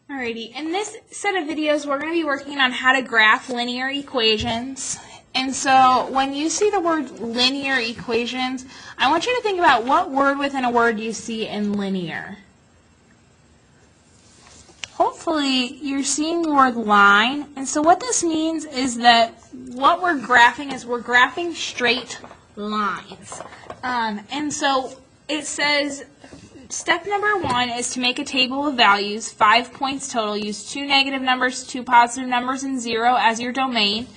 Alrighty, in this set of videos, we're going to be working on how to graph linear equations. And so when you see the word linear equations, I want you to think about what word within a word you see in linear. Hopefully, you're seeing the word line. And so what this means is that what we're graphing is we're graphing straight lines. And so it says, step number 1 is to make a table of values, 5 points total. Use 2 negative numbers, 2 positive numbers, and 0 as your domain.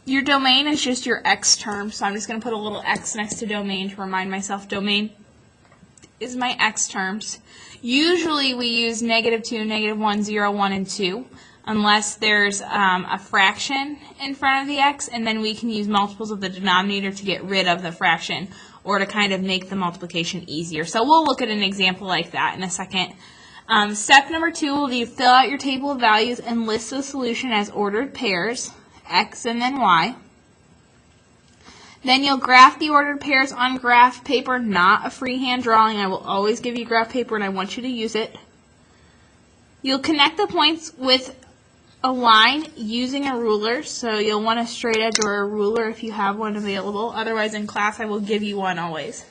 Your domain is just your x term, so I'm just going to put a little x next to domain to remind myself domain is my x terms. Usually we use -2, -1, 0, 1, and 2, unless there's a fraction in front of the x, and then we can use multiples of the denominator to get rid of the fraction or to kind of make the multiplication easier. So we'll look at an example like that in a second. Step number 2 will be fill out your table of values and list the solution as ordered pairs, x and then y. Then you'll graph the ordered pairs on graph paper, not a freehand drawing. I will always give you graph paper and I want you to use it. You'll connect the points with a line using a ruler, so you'll want a straight edge or a ruler if you have one available. Otherwise in class I will give you one always.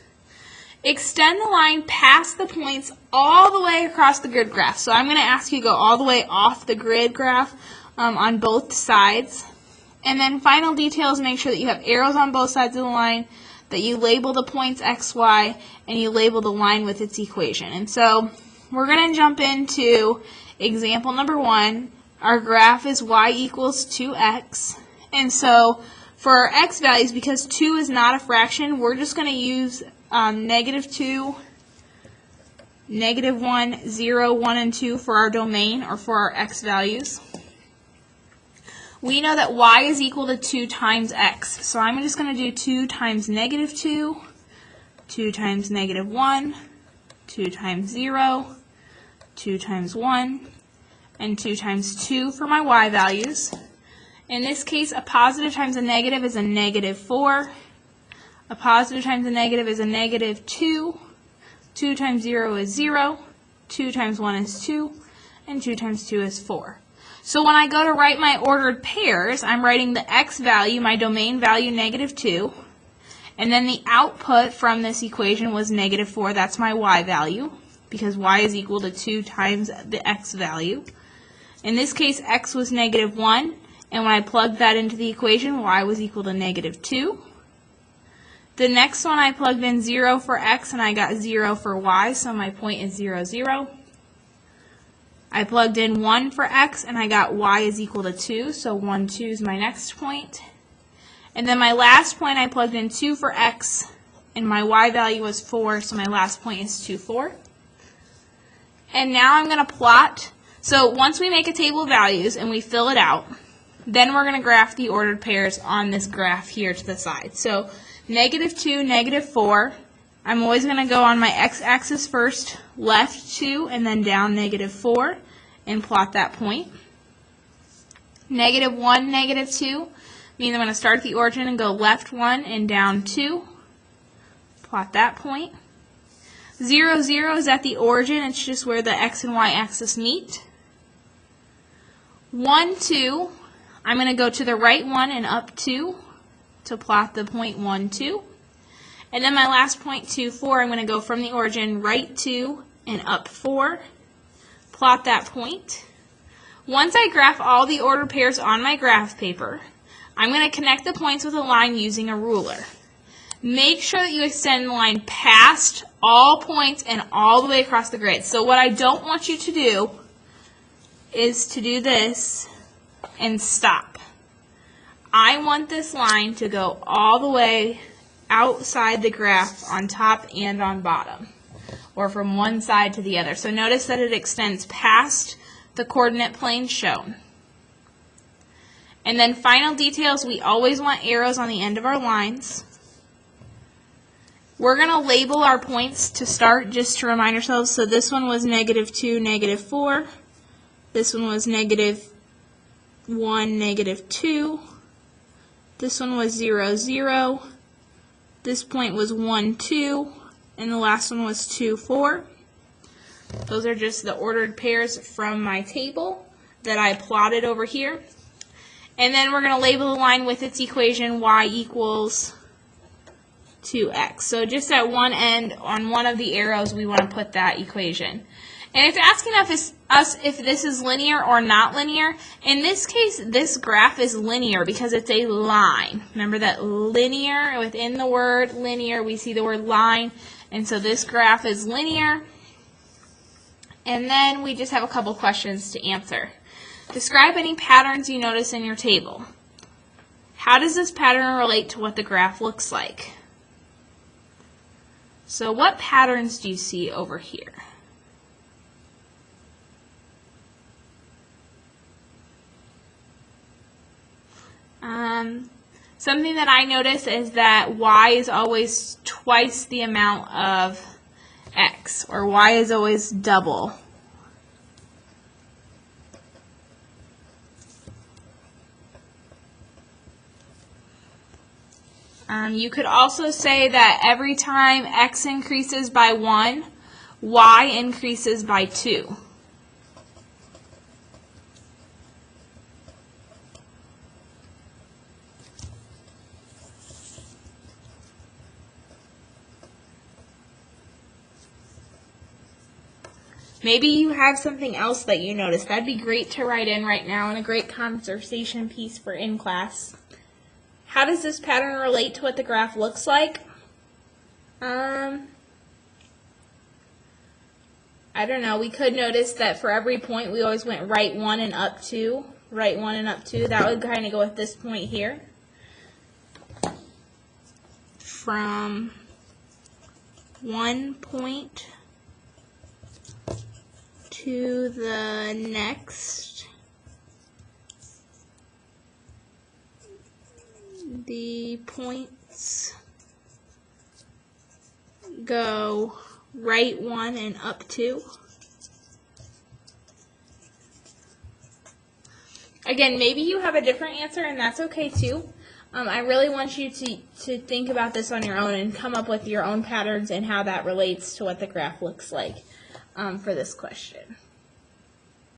Extend the line past the points all the way across the grid graph. So I'm going to ask you to go all the way off the grid graph on both sides. And then final details, make sure that you have arrows on both sides of the line, that you label the points x, y, and you label the line with its equation. And so we're going to jump into example number 1. Our graph is y equals 2x. And so for our x values, because 2 is not a fraction, we're just going to use -2, -1, 0, 1, and 2 for our domain or for our x values. We know that y is equal to 2 times x. So I'm just going to do 2 times -2, 2 times -1, 2 times 0, 2 times 1, and 2 times 2 for my y values. In this case, a positive times a negative is a -4. A positive times a negative is a -2. 2 times 0 is 0. 2 times 1 is 2. And 2 times 2 is 4. So when I go to write my ordered pairs, I'm writing the x value, my domain value, -2. And then the output from this equation was -4. That's my y value, because y is equal to 2 times the x value. In this case, x was -1. And when I plugged that into the equation, y was equal to -2. The next one I plugged in 0 for x, and I got 0 for y, so my point is 0, 0. I plugged in 1 for x, and I got y is equal to 2, so 1, 2 is my next point. And then my last point, I plugged in 2 for x, and my y value was 4, so my last point is 2, 4. And now I'm going to plot. So once we make a table of values and we fill it out, then we're going to graph the ordered pairs on this graph here to the side. So -2, -4. I'm always going to go on my x-axis first, left 2, and then down -4, and plot that point. -1, -2 means I'm going to start at the origin and go left 1 and down 2. Plot that point. 0, 0 is at the origin. It's just where the x and y axis meet. 1, 2, I'm going to go to the right 1 and up 2 to plot the point 1, 2. And then my last point, 2, 4, I'm going to go from the origin right 2 and up 4. Plot that point. Once I graph all the ordered pairs on my graph paper, I'm going to connect the points with a line using a ruler. Make sure that you extend the line past all points and all the way across the grid. So what I don't want you to do is to do this and stop. I want this line to go all the way outside the graph on top and on bottom, or from one side to the other. So notice that it extends past the coordinate plane shown. And then final details, we always want arrows on the end of our lines. We're going to label our points to start, just to remind ourselves. So this one was -2, -4. This one was -1, -2. This one was 0, 0. This point was 1, 2, and the last one was 2, 4. Those are just the ordered pairs from my table that I plotted over here. And then we're going to label the line with its equation, y equals 2x. So just at one end, on one of the arrows, we want to put that equation. And it's asking us if this is linear or not linear. In this case, this graph is linear because it's a line. Remember that linear, within the word linear, we see the word line. And so this graph is linear. And then we just have a couple questions to answer. Describe any patterns you notice in your table. How does this pattern relate to what the graph looks like? So what patterns do you see over here? Something that I notice is that y is always twice the amount of x, or y is always double. You could also say that every time x increases by 1, y increases by 2. Maybe you have something else that you notice. That'd be great to write in right now and a great conversation piece for in class. How does this pattern relate to what the graph looks like? I don't know. We could notice that for every point we always went right 1 and up 2. Right 1 and up 2. That would kind of go with this point here. From 1 point to the next, the points go right 1 and up 2. Again, maybe you have a different answer, and that's okay too. I really want you to think about this on your own and come up with your own patterns and how that relates to what the graph looks like for this question.